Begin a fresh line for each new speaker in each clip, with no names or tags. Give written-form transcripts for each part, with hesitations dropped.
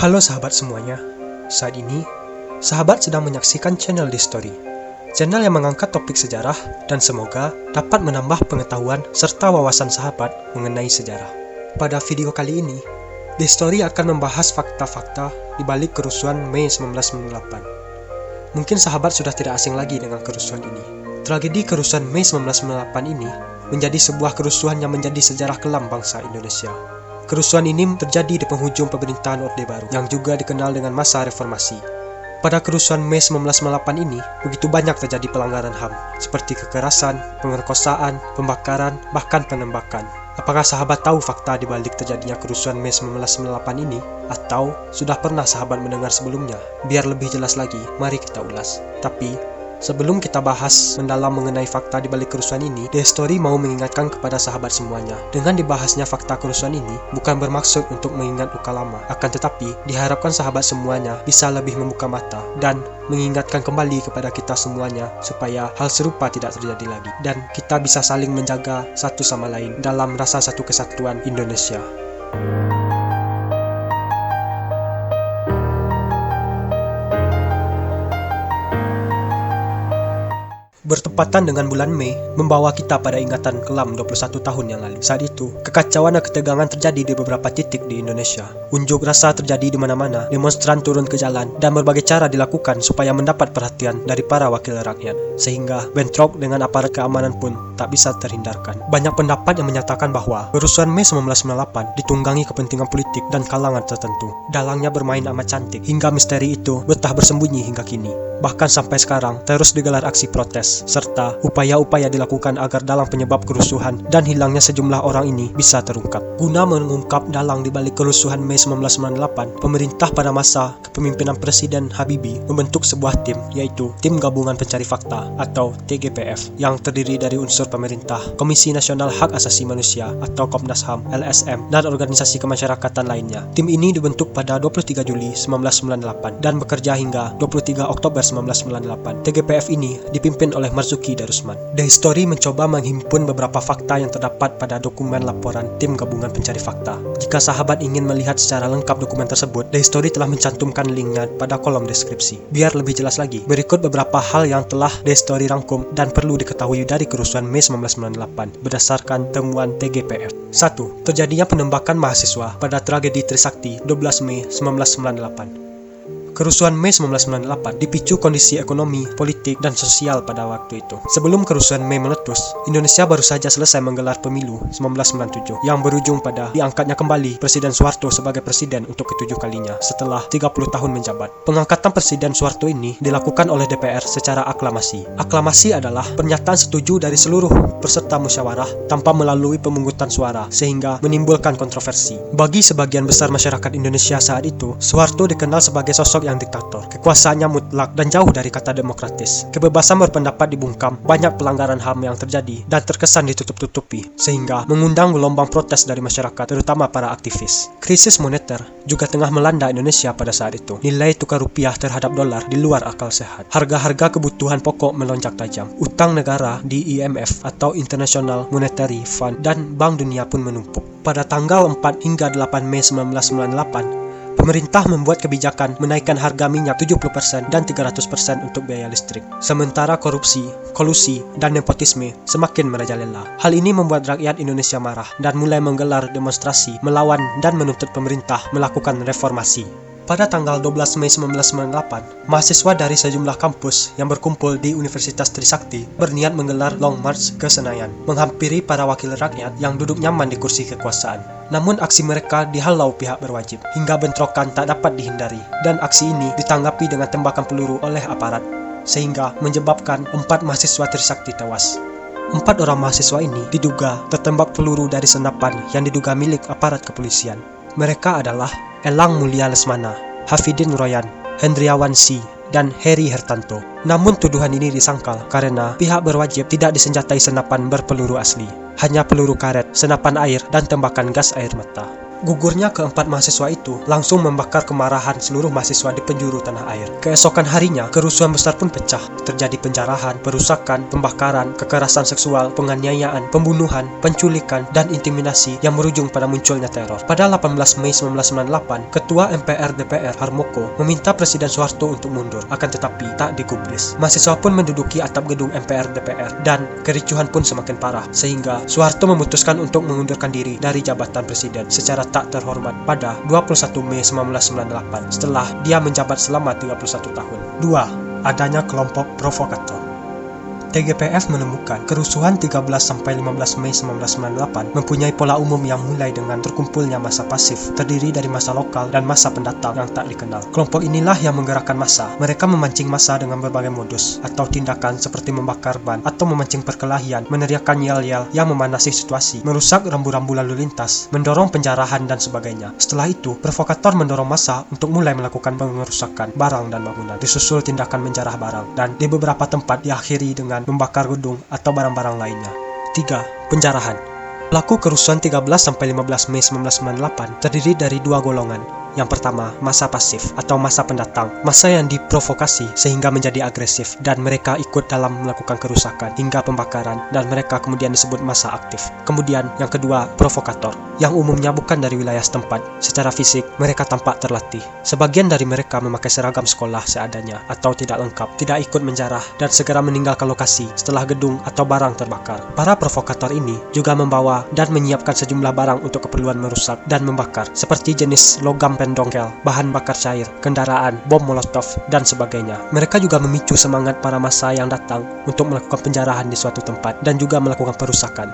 Halo sahabat semuanya, saat ini sahabat sedang menyaksikan channel The Story, channel yang mengangkat topik sejarah dan semoga dapat menambah pengetahuan serta wawasan sahabat mengenai sejarah. Pada video kali ini, The Story akan membahas fakta-fakta di balik kerusuhan Mei 1998. Mungkin sahabat sudah tidak asing lagi dengan kerusuhan ini. Tragedi kerusuhan Mei 1998 ini menjadi sebuah kerusuhan yang menjadi sejarah kelam bangsa Indonesia. Kerusuhan ini terjadi di penghujung pemerintahan Orde Baru yang juga dikenal dengan masa reformasi. Pada kerusuhan Mei 1998 ini, begitu banyak terjadi pelanggaran HAM seperti kekerasan, pemerkosaan, pembakaran, bahkan penembakan. Apakah sahabat tahu fakta di balik terjadinya kerusuhan Mei 1998 ini? Atau sudah pernah sahabat mendengar sebelumnya? Biar lebih jelas lagi, mari kita ulas. Tapi sebelum kita bahas mendalam mengenai fakta di balik kerusuhan ini, The Story mau mengingatkan kepada sahabat semuanya. Dengan dibahasnya fakta kerusuhan ini, bukan bermaksud untuk mengingat luka lama. Akan tetapi, diharapkan sahabat semuanya bisa lebih membuka mata dan mengingatkan kembali kepada kita semuanya supaya hal serupa tidak terjadi lagi. Dan kita bisa saling menjaga satu sama lain dalam rasa satu kesatuan Indonesia. Bertepatan dengan bulan Mei, membawa kita pada ingatan kelam 21 tahun yang lalu. Saat itu, kekacauan dan ketegangan terjadi di beberapa titik di Indonesia. Unjuk rasa terjadi di mana-mana, demonstran turun ke jalan, dan berbagai cara dilakukan supaya mendapat perhatian dari para wakil rakyat. Sehingga bentrok dengan aparat keamanan pun tak bisa terhindarkan. Banyak pendapat yang menyatakan bahwa kerusuhan Mei 1998 ditunggangi kepentingan politik dan kalangan tertentu. Dalangnya bermain amat cantik, hingga misteri itu betah bersembunyi hingga kini. Bahkan sampai sekarang, terus digelar aksi protes, serta upaya-upaya dilakukan agar dalang penyebab kerusuhan dan hilangnya sejumlah orang ini bisa terungkap. Guna mengungkap dalang di balik kerusuhan Mei 1998, pemerintah pada masa kepemimpinan Presiden Habibie membentuk sebuah tim, yaitu Tim Gabungan Pencari Fakta atau TGPF, yang terdiri dari unsur pemerintah, Komisi Nasional Hak Asasi Manusia atau Komnas HAM, LSM, dan organisasi kemasyarakatan lainnya. Tim ini dibentuk pada 23 Juli 1998 dan bekerja hingga 23 Oktober 1998. TGPF ini dipimpin oleh Marzuki Darusman. The Story mencoba menghimpun beberapa fakta yang terdapat pada dokumen laporan Tim Gabungan Pencari Fakta. Jika sahabat ingin melihat secara lengkap dokumen tersebut, The Story telah mencantumkan linknya pada kolom deskripsi. Biar lebih jelas lagi, berikut beberapa hal yang telah The Story rangkum dan perlu diketahui dari kerusuhan Mei 1998 berdasarkan temuan TGPF. 1. Terjadinya penembakan mahasiswa pada tragedi Trisakti 12 Mei 1998. Kerusuhan Mei 1998 dipicu kondisi ekonomi, politik, dan sosial pada waktu itu. Sebelum kerusuhan Mei meletus, Indonesia baru saja selesai menggelar pemilu 1997 yang berujung pada diangkatnya kembali Presiden Soeharto sebagai presiden untuk ketujuh kalinya setelah 30 tahun menjabat. Pengangkatan Presiden Soeharto ini dilakukan oleh DPR secara aklamasi. Aklamasi adalah pernyataan setuju dari seluruh peserta musyawarah tanpa melalui pemungutan suara sehingga menimbulkan kontroversi. Bagi sebagian besar masyarakat Indonesia saat itu, Soeharto dikenal sebagai sosok yang diktator, kekuasaannya mutlak dan jauh dari kata demokratis. Kebebasan berpendapat dibungkam, banyak pelanggaran HAM yang terjadi dan terkesan ditutup-tutupi, sehingga mengundang gelombang protes dari masyarakat, terutama para aktivis. Krisis moneter juga tengah melanda Indonesia pada saat itu. Nilai tukar rupiah terhadap dolar di luar akal sehat. Harga-harga kebutuhan pokok melonjak tajam. Utang negara di IMF atau International Monetary Fund dan Bank Dunia pun menumpuk. Pada tanggal 4 hingga 8 Mei 1998, pemerintah membuat kebijakan menaikkan harga minyak 70% dan 300% untuk biaya listrik. Sementara korupsi, kolusi, dan nepotisme semakin merajalela. Hal ini membuat rakyat Indonesia marah dan mulai menggelar demonstrasi melawan dan menuntut pemerintah melakukan reformasi. Pada tanggal 12 Mei 1998, mahasiswa dari sejumlah kampus yang berkumpul di Universitas Trisakti berniat menggelar Long March ke Senayan, menghampiri para wakil rakyat yang duduk nyaman di kursi kekuasaan. Namun aksi mereka dihalau pihak berwajib, hingga bentrokan tak dapat dihindari, dan aksi ini ditanggapi dengan tembakan peluru oleh aparat, sehingga menyebabkan 4 mahasiswa Trisakti tewas. 4 orang mahasiswa ini diduga tertembak peluru dari senapan yang diduga milik aparat kepolisian. Mereka adalah Elang Mulia Lesmana, Hafidin Royan, Hendriawan C, dan Heri Hertanto. Namun tuduhan ini disangkal karena pihak berwajib tidak disenjatai senapan berpeluru asli, hanya peluru karet, senapan air, dan tembakan gas air mata. Gugurnya keempat mahasiswa itu langsung membakar kemarahan seluruh mahasiswa di penjuru tanah air. Keesokan harinya, kerusuhan besar pun pecah. Terjadi penjarahan, perusakan, pembakaran, kekerasan seksual, penganiayaan, pembunuhan, penculikan, dan intimidasi yang berujung pada munculnya teror. Pada 18 Mei 1998, Ketua MPR DPR Harmoko meminta Presiden Soeharto untuk mundur, akan tetapi tak digubris. Mahasiswa pun menduduki atap gedung MPR DPR dan kericuhan pun semakin parah, sehingga Soeharto memutuskan untuk mengundurkan diri dari jabatan presiden secara tak terhormat pada 21 Mei 1998 setelah dia menjabat selama 31 tahun. 2. Adanya kelompok provokator. TGPF menemukan kerusuhan 13-15 Mei 1998 mempunyai pola umum yang mulai dengan terkumpulnya massa pasif, terdiri dari massa lokal dan massa pendatang yang tak dikenal. Kelompok inilah yang menggerakkan massa. Mereka memancing massa dengan berbagai modus atau tindakan seperti membakar ban atau memancing perkelahian, meneriakkan yel-yel yang memanasi situasi, merusak rambu-rambu lalu lintas, mendorong penjarahan dan sebagainya. Setelah itu, provokator mendorong massa untuk mulai melakukan pengerusakan barang dan bangunan, disusul tindakan menjarah barang, dan di beberapa tempat diakhiri dengan membakar gedung atau barang-barang lainnya. 3. Penjarahan. Pelaku kerusuhan 13-15 Mei 1998 terdiri dari dua golongan. Yang pertama, massa pasif atau massa pendatang, massa yang diprovokasi sehingga menjadi agresif dan mereka ikut dalam melakukan kerusakan hingga pembakaran, dan mereka kemudian disebut massa aktif. Kemudian yang kedua, provokator, yang umumnya bukan dari wilayah setempat. Secara fisik, mereka tampak terlatih. Sebagian dari mereka memakai seragam sekolah seadanya atau tidak lengkap, tidak ikut menjarah, dan segera meninggalkan lokasi setelah gedung atau barang terbakar. Para provokator ini juga membawa dan menyiapkan sejumlah barang untuk keperluan merusak dan membakar, seperti jenis logam dongkel, bahan bakar cair, kendaraan, bom molotov, dan sebagainya. Mereka juga memicu semangat para massa yang datang untuk melakukan penjarahan di suatu tempat dan juga melakukan perusakan.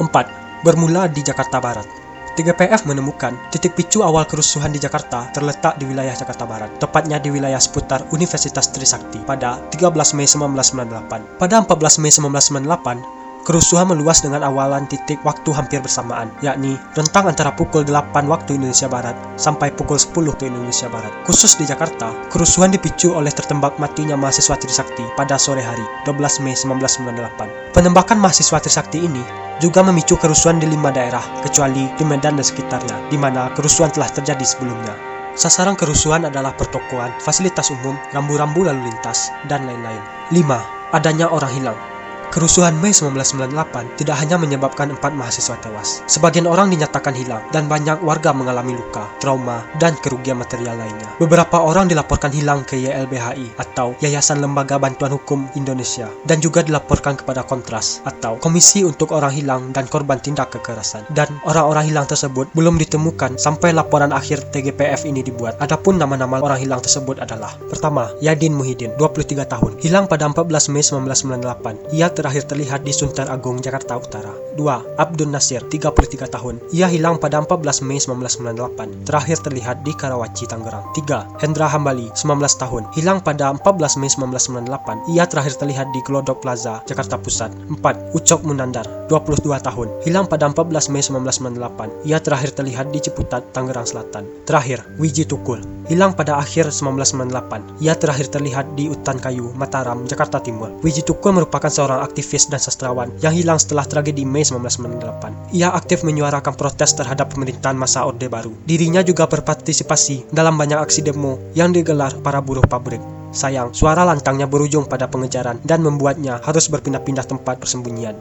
4. Bermula di Jakarta Barat. TGPF menemukan titik picu awal kerusuhan di Jakarta terletak di wilayah Jakarta Barat, tepatnya di wilayah seputar Universitas Trisakti pada 13 Mei 1998. Pada 14 Mei 1998, kerusuhan meluas dengan awalan titik waktu hampir bersamaan, yakni rentang antara pukul 8 waktu Indonesia Barat sampai pukul 10 waktu Indonesia Barat. Khusus di Jakarta, kerusuhan dipicu oleh tertembak matinya mahasiswa Trisakti pada sore hari 12 Mei 1998. Penembakan mahasiswa Trisakti ini juga memicu kerusuhan di 5 daerah, kecuali di Medan dan sekitarnya, di mana kerusuhan telah terjadi sebelumnya. Sasaran kerusuhan adalah pertokoan, fasilitas umum, rambu-rambu lalu lintas, dan lain-lain. 5. Adanya orang hilang. Kerusuhan Mei 1998 tidak hanya menyebabkan 4 mahasiswa tewas. Sebagian orang dinyatakan hilang dan banyak warga mengalami luka, trauma, dan kerugian material lainnya. Beberapa orang dilaporkan hilang ke YLBHI atau Yayasan Lembaga Bantuan Hukum Indonesia, dan juga dilaporkan kepada Kontras atau Komisi untuk Orang Hilang dan Korban Tindak Kekerasan. Dan orang-orang hilang tersebut belum ditemukan sampai laporan akhir TGPF ini dibuat. Adapun nama-nama orang hilang tersebut adalah: pertama, Yadin Muhyiddin, 23 tahun, hilang pada 14 Mei 1998. Ia terakhir terlihat di Sunter Agung, Jakarta Utara. 2. Abdul Nasir, 33 tahun. Ia hilang pada 14 Mei 1998. Terakhir terlihat di Karawaci, Tangerang. 3. Hendra Hambali, 19 tahun. Hilang pada 14 Mei 1998. Ia terakhir terlihat di Glodok Plaza, Jakarta Pusat. 4. Ucok Munandar, 22 tahun. Hilang pada 14 Mei 1998. Ia terakhir terlihat di Ciputat, Tangerang Selatan. Terakhir, Wiji Tukul. Hilang pada akhir 1998. Ia terakhir terlihat di Utan Kayu, Mataram, Jakarta Timur. Wiji Tukul merupakan seorang aktivis dan sastrawan yang hilang setelah tragedi Mei 1998. Ia aktif menyuarakan protes terhadap pemerintahan masa Orde Baru. Dirinya juga berpartisipasi dalam banyak aksi demo yang digelar para buruh pabrik. Sayang, suara lantangnya berujung pada pengejaran dan membuatnya harus berpindah-pindah tempat persembunyian.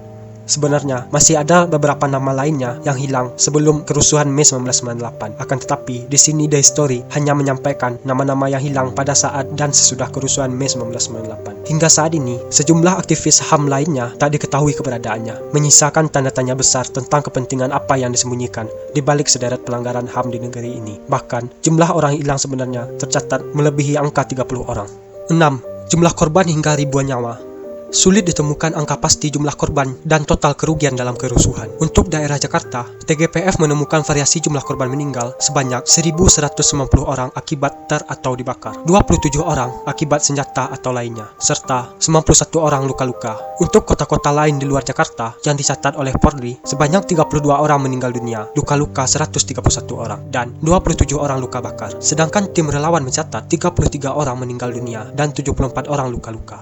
Sebenarnya, masih ada beberapa nama lainnya yang hilang sebelum kerusuhan Mei 1998. Akan tetapi, di sini The History hanya menyampaikan nama-nama yang hilang pada saat dan sesudah kerusuhan Mei 1998. Hingga saat ini, sejumlah aktivis HAM lainnya tak diketahui keberadaannya, menyisakan tanda tanya besar tentang kepentingan apa yang disembunyikan di balik sederet pelanggaran HAM di negeri ini. Bahkan, jumlah orang hilang sebenarnya tercatat melebihi angka 30 orang. 6. Jumlah korban hingga ribuan nyawa. Sulit ditemukan angka pasti jumlah korban dan total kerugian dalam kerusuhan. Untuk daerah Jakarta, TGPF menemukan variasi jumlah korban meninggal sebanyak 1.190 orang akibat ter atau dibakar, 27 orang akibat senjata atau lainnya, serta 91 orang luka-luka. Untuk kota-kota lain di luar Jakarta yang dicatat oleh Polri, sebanyak 32 orang meninggal dunia, luka-luka 131 orang, dan 27 orang luka bakar. Sedangkan tim relawan mencatat 33 orang meninggal dunia dan 74 orang luka-luka.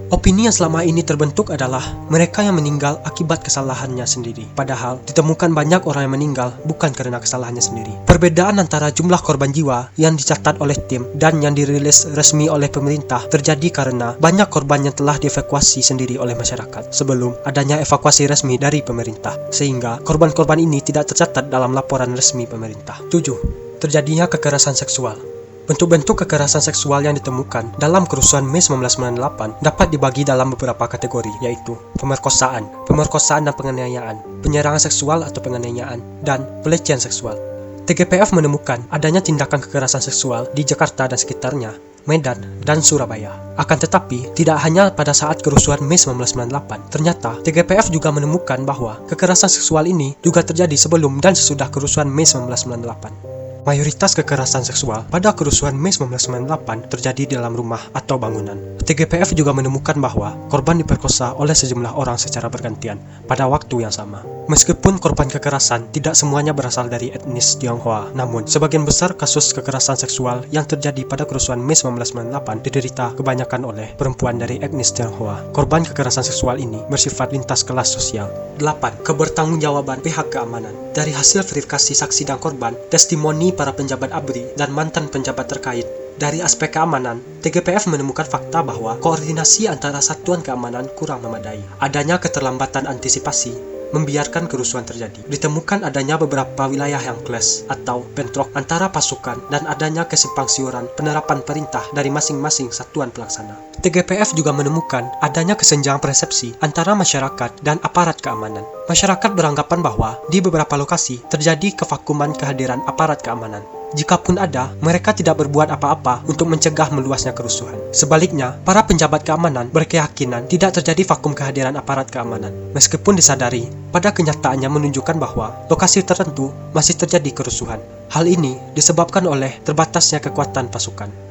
Opini yang selama Nama ini terbentuk adalah mereka yang meninggal akibat kesalahannya sendiri. Padahal ditemukan banyak orang yang meninggal bukan karena kesalahannya sendiri. Perbedaan antara jumlah korban jiwa yang dicatat oleh tim dan yang dirilis resmi oleh pemerintah terjadi karena banyak korban yang telah dievakuasi sendiri oleh masyarakat sebelum adanya evakuasi resmi dari pemerintah, sehingga korban-korban ini tidak tercatat dalam laporan resmi pemerintah. 7. Terjadinya kekerasan seksual. Bentuk-bentuk kekerasan seksual yang ditemukan dalam kerusuhan Mei 1998 dapat dibagi dalam beberapa kategori, yaitu pemerkosaan dan penganiayaan, penyerangan seksual atau penganiayaan, dan pelecehan seksual. TGPF menemukan adanya tindakan kekerasan seksual di Jakarta dan sekitarnya, Medan, dan Surabaya. Akan tetapi, tidak hanya pada saat kerusuhan Mei 1998, ternyata TGPF juga menemukan bahwa kekerasan seksual ini juga terjadi sebelum dan sesudah kerusuhan Mei 1998. Mayoritas kekerasan seksual pada kerusuhan Mei 1998 terjadi di dalam rumah atau bangunan. TGPF juga menemukan bahwa korban diperkosa oleh sejumlah orang secara bergantian pada waktu yang sama. Meskipun korban kekerasan tidak semuanya berasal dari etnis Tionghoa, namun sebagian besar kasus kekerasan seksual yang terjadi pada kerusuhan Mei 1998 diderita kebanyakan oleh perempuan dari etnis Tionghoa. Korban kekerasan seksual ini bersifat lintas kelas sosial. 8. Kebertanggungjawaban pihak keamanan. Dari hasil verifikasi saksi dan korban, testimoni para penjabat ABRI dan mantan penjabat terkait, dari aspek keamanan, TGPF menemukan fakta bahwa koordinasi antara satuan keamanan kurang memadai. Adanya keterlambatan antisipasi membiarkan kerusuhan terjadi. Ditemukan adanya beberapa wilayah yang clash atau bentrok antara pasukan dan adanya kesimpangsiuran penerapan perintah dari masing-masing satuan pelaksana. TGPF juga menemukan adanya kesenjangan persepsi antara masyarakat dan aparat keamanan. Masyarakat beranggapan bahwa di beberapa lokasi terjadi kevakuman kehadiran aparat keamanan. Jikapun ada, mereka tidak berbuat apa-apa untuk mencegah meluasnya kerusuhan. Sebaliknya, para penjabat keamanan berkeyakinan tidak terjadi vakum kehadiran aparat keamanan. Meskipun disadari, pada kenyataannya menunjukkan bahwa lokasi tertentu masih terjadi kerusuhan. Hal ini disebabkan oleh terbatasnya kekuatan pasukan.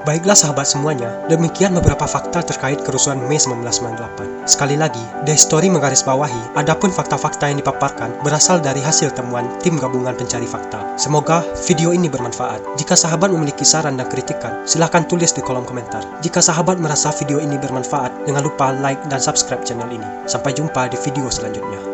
Baiklah sahabat semuanya, demikian beberapa fakta terkait kerusuhan Mei 1998. Sekali lagi, The Story menggarisbawahi, adapun fakta-fakta yang dipaparkan berasal dari hasil temuan tim gabungan pencari fakta. Semoga video ini bermanfaat. Jika sahabat memiliki saran dan kritikan, silahkan tulis di kolom komentar. Jika sahabat merasa video ini bermanfaat, jangan lupa like dan subscribe channel ini. Sampai jumpa di video selanjutnya.